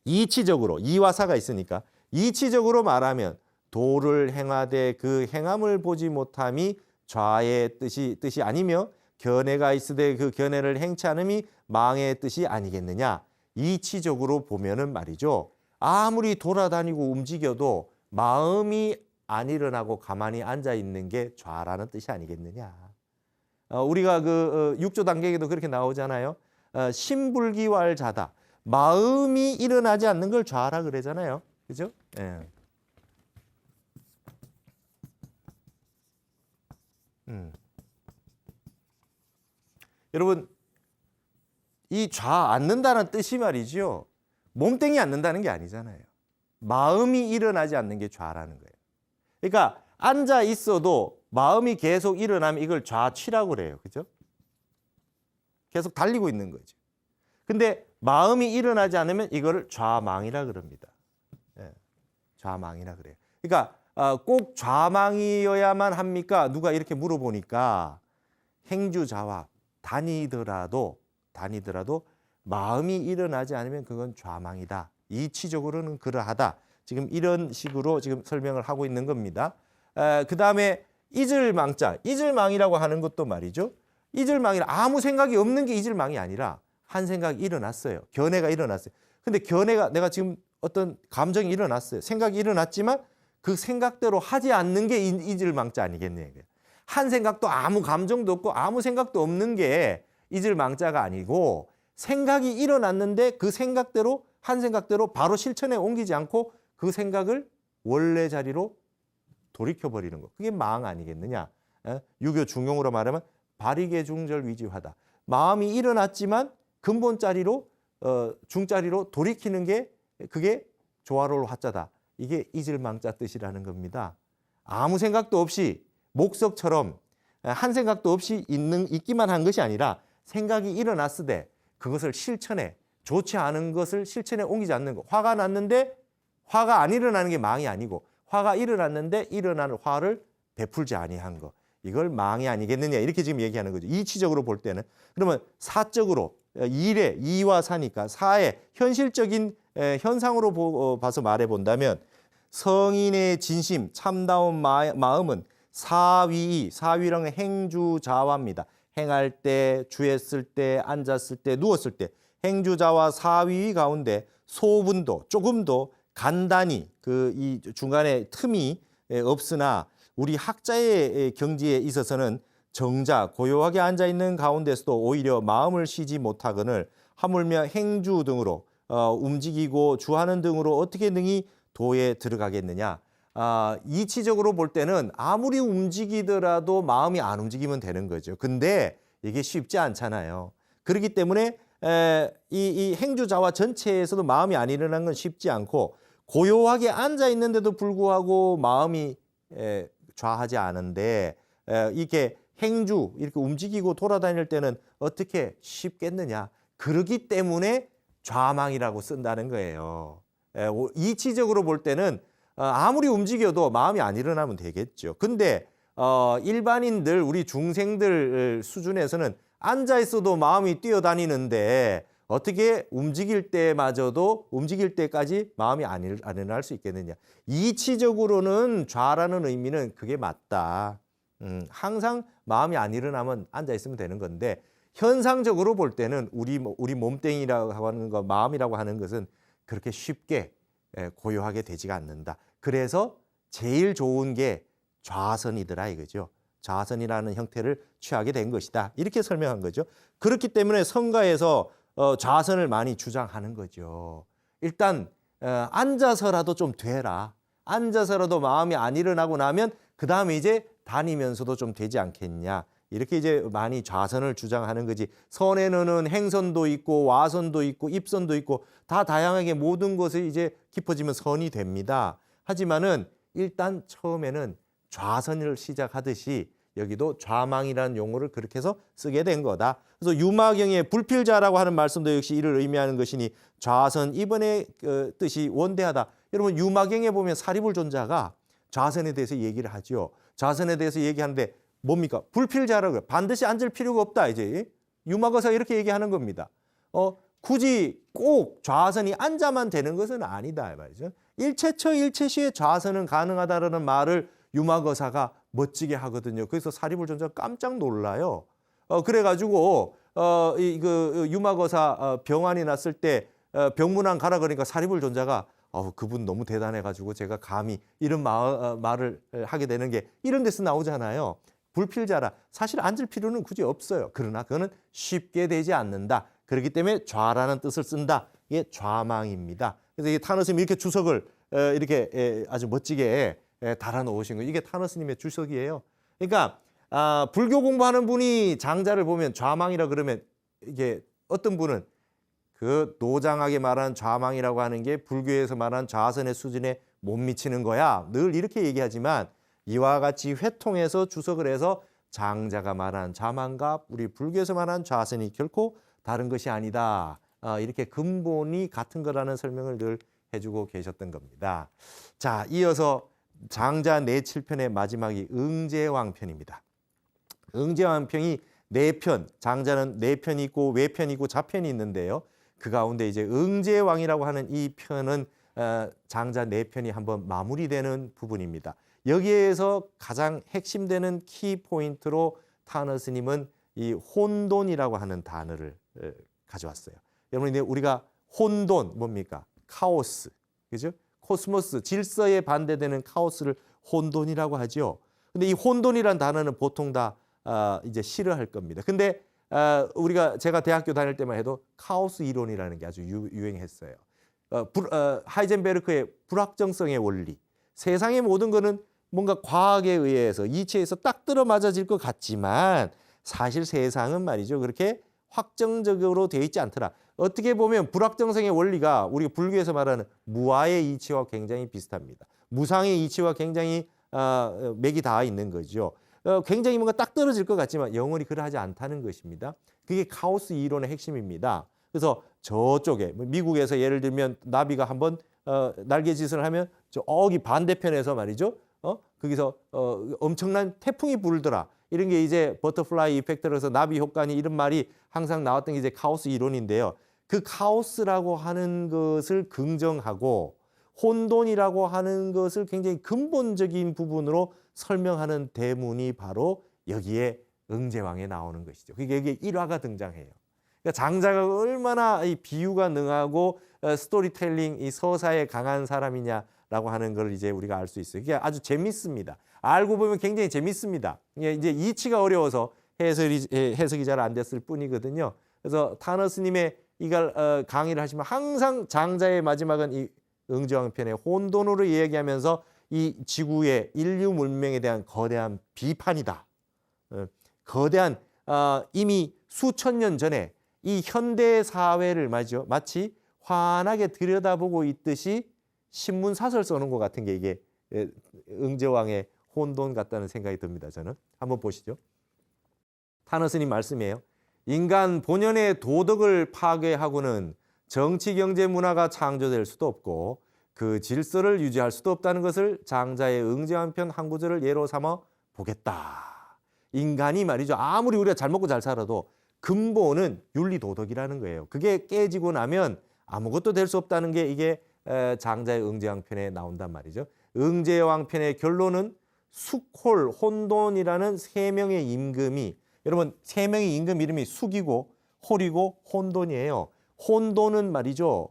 이치적으로 이와 사가 있으니까 이치적으로 말하면 도를 행하되 그 행함을 보지 못함이 좌의 뜻이 아니며 견해가 있으되 그 견해를 행치 않음이 망의 뜻이 아니겠느냐. 이치적으로 보면은 말이죠. 아무리 돌아다니고 움직여도 마음이 안 일어나고 가만히 앉아 있는 게 좌라는 뜻이 아니겠느냐. 우리가 그 6조 단계에도 그렇게 나오잖아요. 심불기왈자다. 마음이 일어나지 않는 걸 좌라 그러잖아요. 그죠? 예. 여러분 이 좌 앉는다는 뜻이 말이죠. 몸땡이 앉는다는 게 아니잖아요. 마음이 일어나지 않는 게 좌라는 거예요. 그러니까 앉아 있어도 마음이 계속 일어나면 이걸 좌취라고 그래요. 그죠? 계속 달리고 있는 거죠. 근데 마음이 일어나지 않으면 이거를 좌망이라 그럽니다. 예, 좌망이라 그래요. 그러니까 꼭 좌망이어야만 합니까? 누가 이렇게 물어보니까 행주자와 다니더라도 마음이 일어나지 않으면 그건 좌망이다. 이치적으로는 그러하다. 지금 이런 식으로 지금 설명을 하고 있는 겁니다. 그 다음에 잊을망이라고 하는 것도 말이죠. 잊을망이라 아무 생각이 없는 게 잊을망이 아니라 한 생각이 일어났어요. 견해가 일어났어요. 근데 견해가 내가 지금 어떤 감정이 일어났어요. 생각이 일어났지만 그 생각대로 하지 않는 게 잊을망자 아니겠네요. 한 생각도 아무 감정도 없고 아무 생각도 없는 게 잊을망자가 아니고 생각이 일어났는데 그 생각대로 한 생각대로 바로 실천에 옮기지 않고 그 생각을 원래 자리로 돌이켜버리는 거. 그게 망 아니겠느냐. 유교 중용으로 말하면 발익의중절 위지화다. 마음이 일어났지만 근본 자리로 중자리로 돌이키는 게 그게 조화로울 화자다. 이게 잊을망자 뜻이라는 겁니다. 아무 생각도 없이 목석처럼 한 생각도 없이 있기만 한 것이 아니라 생각이 일어났을 때 그것을 실천에 좋지 않은 것을 실천에 옮기지 않는 것. 화가 났는데 화가 안 일어나는 게 망이 아니고 화가 일어났는데 일어나는 화를 베풀지 아니한 것. 이걸 망이 아니겠느냐 이렇게 지금 얘기하는 거죠. 이치적으로 볼 때는. 그러면 사적으로 이와 사니까 사의 현실적인 현상으로 봐서 말해본다면 성인의 진심 참다운 마음은 사위라는 행주자와입니다. 행할 때, 주했을 때, 앉았을 때, 누웠을 때 행주자와 사위 가운데 소분도 조금도 간단히 이 중간에 틈이 없으나 우리 학자의 경지에 있어서는 정자 고요하게 앉아 있는 가운데서도 오히려 마음을 쉬지 못하거늘 하물며 행주 등으로 움직이고 주하는 등으로 어떻게 능히 도에 들어가겠느냐. 이치적으로 볼 때는 아무리 움직이더라도 마음이 안 움직이면 되는 거죠. 근데 이게 쉽지 않잖아요. 그렇기 때문에 이 행주자와 전체에서도 마음이 안 일어난 건 쉽지 않고 고요하게 앉아 있는데도 불구하고 마음이 좌하지 않은데 이렇게 행주 이렇게 움직이고 돌아다닐 때는 어떻게 쉽겠느냐. 그러기 때문에 좌망이라고 쓴다는 거예요. 이치적으로 볼 때는 아무리 움직여도 마음이 안 일어나면 되겠죠. 근데 일반인들 우리 중생들 수준에서는 앉아 있어도 마음이 뛰어다니는데 어떻게 움직일 때마저도 움직일 때까지 마음이 안 일어날 수 있겠느냐. 이치적으로는 좌라는 의미는 그게 맞다. 항상 마음이 안 일어나면 앉아 있으면 되는 건데 현상적으로 볼 때는 우리 몸뚱이라고 하는 거, 마음이라고 하는 것은 그렇게 쉽게 고요하게 되지가 않는다. 그래서 제일 좋은 게 좌선이더라 이거죠. 좌선이라는 형태를 취하게 된 것이다. 이렇게 설명한 거죠. 그렇기 때문에 성가에서 좌선을 많이 주장하는 거죠. 일단 앉아서라도 좀 되라. 앉아서라도 마음이 안 일어나고 나면 그 다음에 이제 다니면서도 좀 되지 않겠냐. 이렇게 이제 많이 좌선을 주장하는 거지. 선에는 행선도 있고 와선도 있고 입선도 있고 다 다양하게 모든 것이 이제 깊어지면 선이 됩니다. 하지만은 일단 처음에는 좌선을 시작하듯이 여기도 좌망이라는 용어를 그렇게 해서 쓰게 된 거다. 그래서 유마경의 불필자라고 하는 말씀도 역시 이를 의미하는 것이니 좌선 이번의 뜻이 원대하다. 여러분 유마경에 보면 사리불존자가 좌선에 대해서 얘기를 하죠. 좌선에 대해서 얘기하는데 뭡니까? 불필자라고요. 반드시 앉을 필요가 없다. 이제 유마거사가 이렇게 얘기하는 겁니다. 굳이 꼭 좌선이 앉아만 되는 것은 아니다 말이죠. 일체처 일체시에 좌선은 가능하다라는 말을 유마거사가 멋지게 하거든요. 그래서 사리불존자가 깜짝 놀라요. 그래가지고 유마거사 병환이 났을 때 병문안 가라 그러니까 사리불존자가 그분 너무 대단해가지고 제가 감히 이런 말을 하게 되는 게 이런 데서 나오잖아요. 불필자라. 사실 앉을 필요는 굳이 없어요. 그러나 그거는 쉽게 되지 않는다. 그렇기 때문에 좌라는 뜻을 쓴다. 이게 좌망입니다. 그래서 이 타너스님이 이렇게 주석을 이렇게 아주 멋지게 달아놓으신 거예요. 이게 타너스님의 주석이에요. 그러니까 불교 공부하는 분이 장자를 보면 좌망이라 그러면 이게 어떤 분은 그 노장하게 말하는 좌망이라고 하는 게 불교에서 말하는 좌선의 수준에 못 미치는 거야. 늘 이렇게 얘기하지만 이와 같이 회통해서 주석을 해서 장자가 말한 좌망과 우리 불교에서 말한 좌선이 결코 다른 것이 아니다. 이렇게 근본이 같은 거라는 설명을 늘 해주고 계셨던 겁니다. 자, 이어서 장자 내7편의 마지막이 응제왕편입니다. 응제왕편이 4편, 장자는 4편이 있고 외편이 있고 자편이 있는데요. 그 가운데 이제 응제왕이라고 하는 이 편은 장자 4편이 한번 마무리되는 부분입니다. 여기에서 가장 핵심되는 키포인트로 타너 스님은 이 혼돈이라고 하는 단어를 가져왔어요. 여러분, 우리가 혼돈 뭡니까? 카오스, 그죠? 코스모스, 질서에 반대되는 카오스를 혼돈이라고 하죠. 근데 이 혼돈이라는 단어는 보통 다 이제 싫어할 겁니다. 근데 제가 대학교 다닐 때만 해도 카오스 이론이라는 게 아주 유행했어요. 하이젠베르크의 불확정성의 원리. 세상의 모든 것은 뭔가 과학에 의해서 이치에서 딱 들어맞아질 것 같지만 사실 세상은 말이죠. 그렇게 확정적으로 되어 있지 않더라. 어떻게 보면 불확정성의 원리가 우리가 불교에서 말하는 무아의 이치와 굉장히 비슷합니다. 무상의 이치와 굉장히 맥이 닿아 있는 거죠. 굉장히 뭔가 딱 떨어질 것 같지만 영원히 그러하지 않다는 것입니다. 그게 카오스 이론의 핵심입니다. 그래서 저쪽에 미국에서 예를 들면 나비가 한번 날개짓을 하면 저기 반대편에서 말이죠. 거기서 엄청난 태풍이 불더라. 이런 게 이제 버터플라이 이펙트로서 나비 효과니 이런 말이 항상 나왔던 게 이제 카오스 이론인데요. 그 카오스라고 하는 것을 긍정하고 혼돈이라고 하는 것을 굉장히 근본적인 부분으로 설명하는 대문이 바로 여기에 응제왕에 나오는 것이죠. 그게 여기에 일화가 등장해요. 그러니까 장자가 얼마나 이 비유가 능하고 스토리텔링, 이 서사에 강한 사람이냐라고 하는 걸 이제 우리가 알 수 있어요. 이게 아주 재밌습니다. 알고 보면 굉장히 재밌습니다. 이제 이치가 어려워서 해석이 잘 안 됐을 뿐이거든요. 그래서 타너 스님의 이걸 강의를 하시면 항상 장자의 마지막은 이 응제왕 편의 혼돈으로 이야기하면서 이 지구의 인류 문명에 대한 거대한 비판이다. 거대한 이미 수천 년 전에 이 현대 사회를 말이죠. 마치 환하게 들여다보고 있듯이 신문 사설 써놓은 것 같은 게 이게 응제왕의 혼돈 같다는 생각이 듭니다. 저는 한번 보시죠. 타너 스님 말씀이에요. 인간 본연의 도덕을 파괴하고는 정치, 경제, 문화가 창조될 수도 없고 그 질서를 유지할 수도 없다는 것을 장자의 응제왕편 한 구절을 예로 삼아 보겠다. 인간이 말이죠. 아무리 우리가 잘 먹고 잘 살아도 근본은 윤리 도덕이라는 거예요. 그게 깨지고 나면 아무것도 될 수 없다는 게 이게 장자의 응제왕편에 나온단 말이죠. 응제왕편의 결론은 숙홀, 혼돈이라는 세 명의 임금이, 여러분 세 명의 임금 이름이 숙이고 홀이고 혼돈이에요. 혼돈은 말이죠.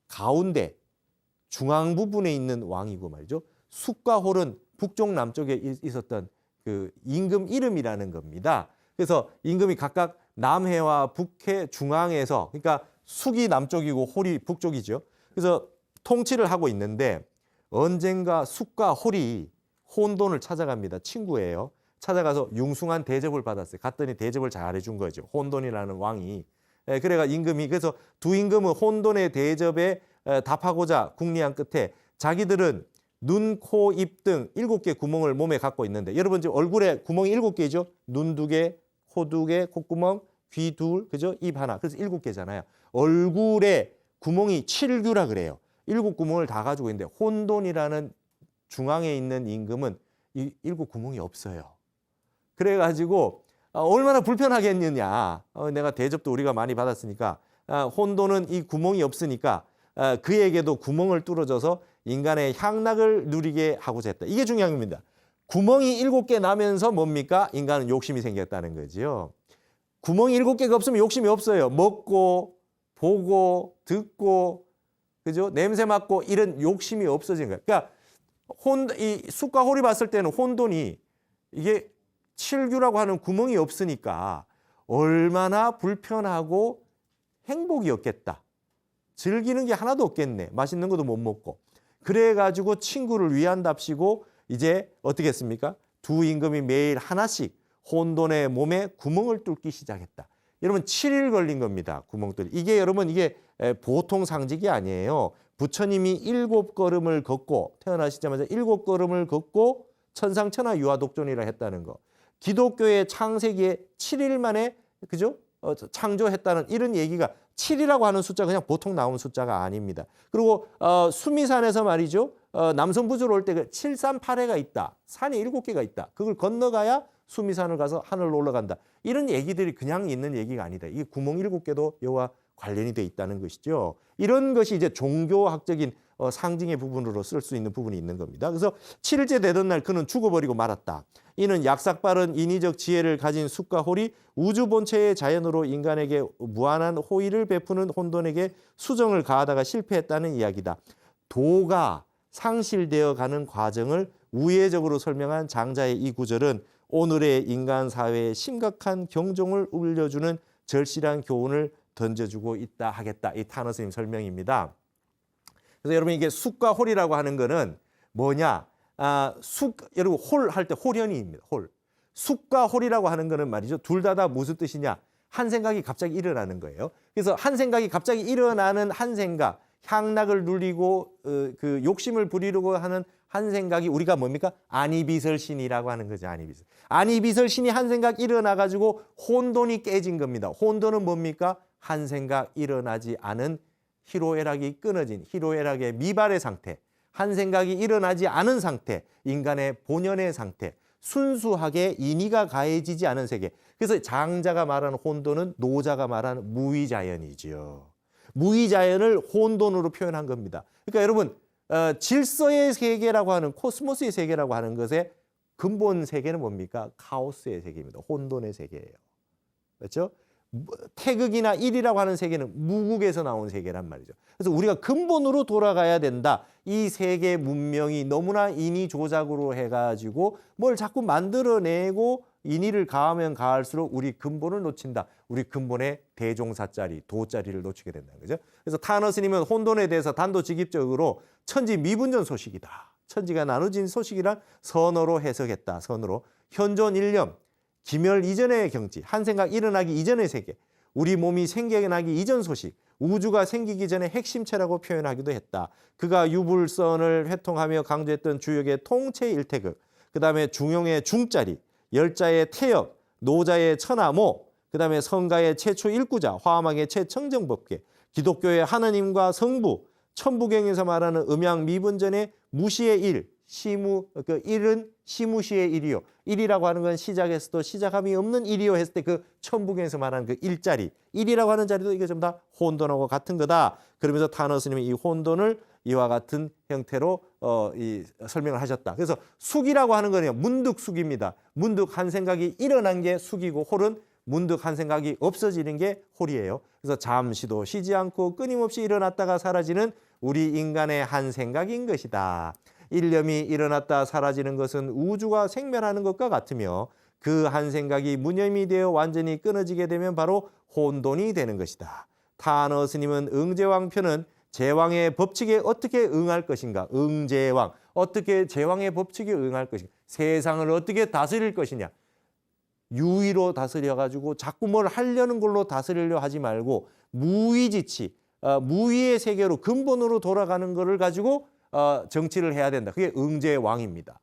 가운데 중앙 부분에 있는 왕이고 말이죠. 숙과 홀은 북쪽 남쪽에 있었던 그 임금 이름이라는 겁니다. 그래서 임금이 각각 남해와 북해 중앙에서, 그러니까 숙이 남쪽이고 홀이 북쪽이죠. 그래서 통치를 하고 있는데 언젠가 숙과 홀이 혼돈을 찾아갑니다. 친구예요. 찾아가서 융숭한 대접을 받았어요. 갔더니 대접을 잘해준 거죠. 혼돈이라는 왕이. 그래가 임금이, 그래서 두 임금은 혼돈의 대접에 답하고자 궁리한 끝에 자기들은 눈, 코, 입 등 7개 구멍을 몸에 갖고 있는데, 여러분 지금 얼굴에 구멍이 7개죠. 눈 2개, 코 2개, 콧구멍, 귀 2, 그죠? 입 하나. 그래서 7개잖아요. 얼굴에 구멍이 7규라 그래요. 7구멍을 다 가지고 있는데 혼돈이라는 중앙에 있는 임금은 이 7구멍이 없어요. 그래가지고 얼마나 불편하겠느냐. 내가 대접도 우리가 많이 받았으니까 혼돈은 이 구멍이 없으니까 그에게도 구멍을 뚫어줘서 인간의 향락을 누리게 하고자 했다. 이게 중요한 겁니다. 구멍이 7개 나면서 뭡니까? 인간은 욕심이 생겼다는 거죠. 구멍이 7개가 없으면 욕심이 없어요. 먹고 보고 듣고 그죠? 냄새 맡고 이런 욕심이 없어진 거예요. 그러니까 이 숫과 홀이 봤을 때는 혼돈이 이게 7규라고 하는 구멍이 없으니까 얼마나 불편하고 행복이었겠다. 즐기는 게 하나도 없겠네. 맛있는 것도 못 먹고. 그래가지고 친구를 위한답시고 이제 어떻게 했습니까? 두 임금이 매일 하나씩 혼돈의 몸에 구멍을 뚫기 시작했다. 여러분 7일 걸린 겁니다. 구멍 뚫기. 이게 여러분 이게 보통 상직이 아니에요. 부처님이 7걸음을 걷고 태어나시자마자 7걸음을 걷고 천상천하 유아독존이라 했다는 거. 기독교의 창세기에 7일 만에 그죠? 창조했다는 이런 얘기가 7이라고 하는 숫자 그냥 보통 나오는 숫자가 아닙니다. 그리고 수미산에서 말이죠. 남성부주로 올 때 738해가 있다. 산이 7개가 있다. 그걸 건너가야 수미산을 가서 하늘로 올라간다. 이런 얘기들이 그냥 있는 얘기가 아니다. 이 구멍 7개도 여와 관련이 돼 있다는 것이죠. 이런 것이 이제 종교학적인 상징의 부분으로 쓸 수 있는 부분이 있는 겁니다. 그래서 7일째 되던 날 그는 죽어버리고 말았다. 이는 약삭빠른 인위적 지혜를 가진 숫과 홀이 우주 본체의 자연으로 인간에게 무한한 호의를 베푸는 혼돈에게 수정을 가하다가 실패했다는 이야기다. 도가 상실되어 가는 과정을 우회적으로 설명한 장자의 이 구절은 오늘의 인간 사회에 심각한 경종을 울려주는 절실한 교훈을 던져주고 있다 하겠다. 이 타너 스님 설명입니다. 그래서 여러분 이게 숫과 홀이라고 하는 거는 뭐냐? 여러분 홀 할 때 홀현이입니다. 홀. 숫과 홀이라고 하는 거는 말이죠. 둘 다 무슨 뜻이냐? 한 생각이 갑자기 일어나는 거예요. 그래서 한 생각이 갑자기 일어나는 한 생각, 향락을 누리고 그 욕심을 부리려고 하는 한 생각이 우리가 뭡니까? 안이비설신이라고 하는 거죠. 안이비설. 안이비설신이 한 생각 일어나가지고 혼돈이 깨진 겁니다. 혼돈은 뭡니까? 한 생각 일어나지 않은 희로애락이 끊어진 희로애락의 미발의 상태, 한 생각이 일어나지 않은 상태, 인간의 본연의 상태, 순수하게 인의가 가해지지 않은 세계. 그래서 장자가 말하는 혼돈은 노자가 말하는 무의자연이지요. 무의자연을 혼돈으로 표현한 겁니다. 그러니까 여러분 질서의 세계라고 하는 코스모스의 세계라고 하는 것의 근본 세계는 뭡니까? 카오스의 세계입니다. 혼돈의 세계예요. 그렇죠? 태극이나 일이라고 하는 세계는 무국에서 나온 세계란 말이죠. 그래서 우리가 근본으로 돌아가야 된다. 이 세계 문명이 너무나 인위 조작으로 해가지고 뭘 자꾸 만들어내고 인위를 가하면 가할수록 우리 근본을 놓친다. 우리 근본의 대종사자리, 도자리를 놓치게 된다는 거죠. 그래서 타너 스님은 혼돈에 대해서 단도직입적으로 천지 미분전 소식이다. 천지가 나눠진 소식이란 선어로 해석했다. 선어로 현존 일념, 기멸 이전의 경지, 한 생각 일어나기 이전의 세계, 우리 몸이 생겨나기 이전 소식, 우주가 생기기 전에 핵심체라고 표현하기도 했다. 그가 유불선을 회통하며 강조했던 주역의 통체 일태극, 그 다음에 중용의 중자리, 열자의 태엽, 노자의 천하모, 그 다음에 성가의 최초 일구자, 화막의 최청정법계, 기독교의 하나님과 성부, 천부경에서 말하는 음양 미분전의 무시의 일, 시무, 그 일은 시무시의 일이요. 일이라고 하는 건 시작에서도 시작함이 없는 일이요 했을 때 그 천부경에서 말하는 그 일자리, 일이라고 하는 자리도 이게 전부 다 혼돈하고 같은 거다. 그러면서 타너 스님이 이 혼돈을 이와 같은 형태로 설명을 하셨다. 그래서 숙이라고 하는 거는요, 문득 숙입니다. 문득 한 생각이 일어난 게 숙이고, 홀은 문득 한 생각이 없어지는 게 홀이에요. 그래서 잠시도 쉬지 않고 끊임없이 일어났다가 사라지는 우리 인간의 한 생각인 것이다. 일념이 일어났다 사라지는 것은 우주가 생멸하는 것과 같으며 그 한 생각이 무념이 되어 완전히 끊어지게 되면 바로 혼돈이 되는 것이다. 타너 스님은 응제왕편은 제왕의 법칙에 어떻게 응할 것인가? 응제왕, 어떻게 제왕의 법칙에 응할 것인가? 세상을 어떻게 다스릴 것이냐? 유의로 다스려가지고 자꾸 뭘 하려는 걸로 다스리려 하지 말고 무의지치, 무의의 세계로 근본으로 돌아가는 것을 가지고 정치를 해야 된다. 그게 응제왕입니다.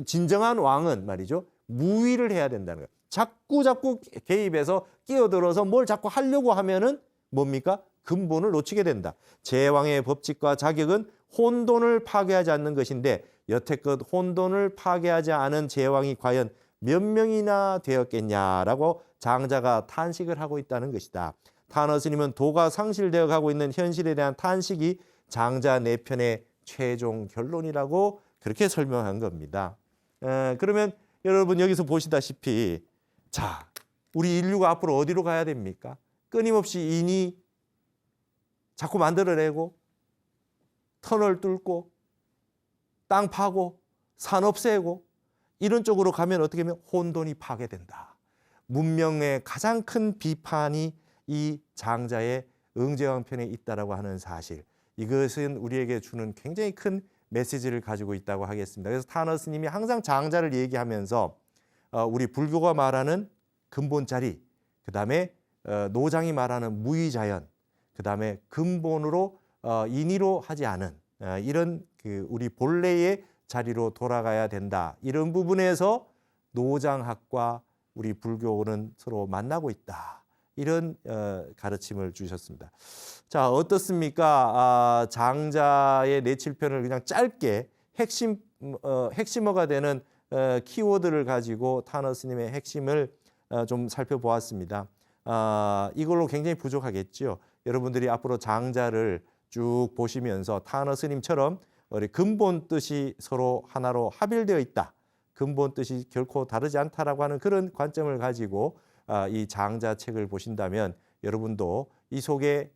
진정한 왕은 말이죠. 무의를 해야 된다는 거예요. 자꾸 개입해서 끼어들어서 뭘 자꾸 하려고 하면은 뭡니까? 근본을 놓치게 된다. 제왕의 법칙과 자격은 혼돈을 파괴하지 않는 것인데 여태껏 혼돈을 파괴하지 않은 제왕이 과연 몇 명이나 되었겠냐라고 장자가 탄식을 하고 있다는 것이다. 타너 스님은 도가 상실되어 가고 있는 현실에 대한 탄식이 장자 내편의 최종 결론이라고 그렇게 설명한 겁니다. 그러면 여러분 여기서 보시다시피 자, 우리 인류가 앞으로 어디로 가야 됩니까? 끊임없이 인이 자꾸 만들어내고 터널 뚫고 땅 파고 산업 세고 이런 쪽으로 가면 어떻게 하면 혼돈이 파괴된다. 문명의 가장 큰 비판이 이 장자의 응제왕편에 있다라고 하는 사실. 이것은 우리에게 주는 굉장히 큰 메시지를 가지고 있다고 하겠습니다. 그래서 타너 스님이 항상 장자를 얘기하면서 우리 불교가 말하는 근본자리, 그 다음에 노장이 말하는 무의자연, 그 다음에 근본으로 인의로 하지 않은 이런 그 우리 본래의 자리로 돌아가야 된다. 이런 부분에서 노장학과 우리 불교는 서로 만나고 있다. 이런 가르침을 주셨습니다. 자, 어떻습니까? 장자의 내칠편을 그냥 짧게 핵심어가 되는 키워드를 가지고 타너 스님의 핵심을 좀 살펴보았습니다. 이걸로 굉장히 부족하겠죠. 여러분들이 앞으로 장자를 쭉 보시면서 타너 스님처럼 우리 근본 뜻이 서로 하나로 합일되어 있다. 근본 뜻이 결코 다르지 않다라고 하는 그런 관점을 가지고 이 장자 책을 보신다면 여러분도 이 속에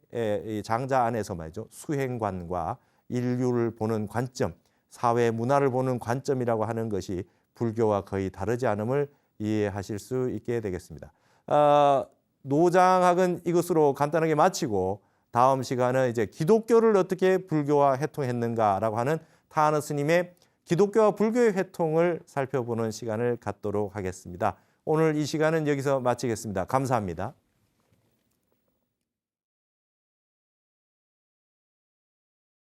이 장자 안에서 말이죠. 수행관과 인류를 보는 관점, 사회 문화를 보는 관점이라고 하는 것이 불교와 거의 다르지 않음을 이해하실 수 있게 되겠습니다. 노장학은 이것으로 간단하게 마치고 다음 시간은 이제 기독교를 어떻게 불교와 회통했는가라고 하는 타너 스님의 기독교와 불교의 회통을 살펴보는 시간을 갖도록 하겠습니다. 오늘 이 시간은 여기서 마치겠습니다. 감사합니다.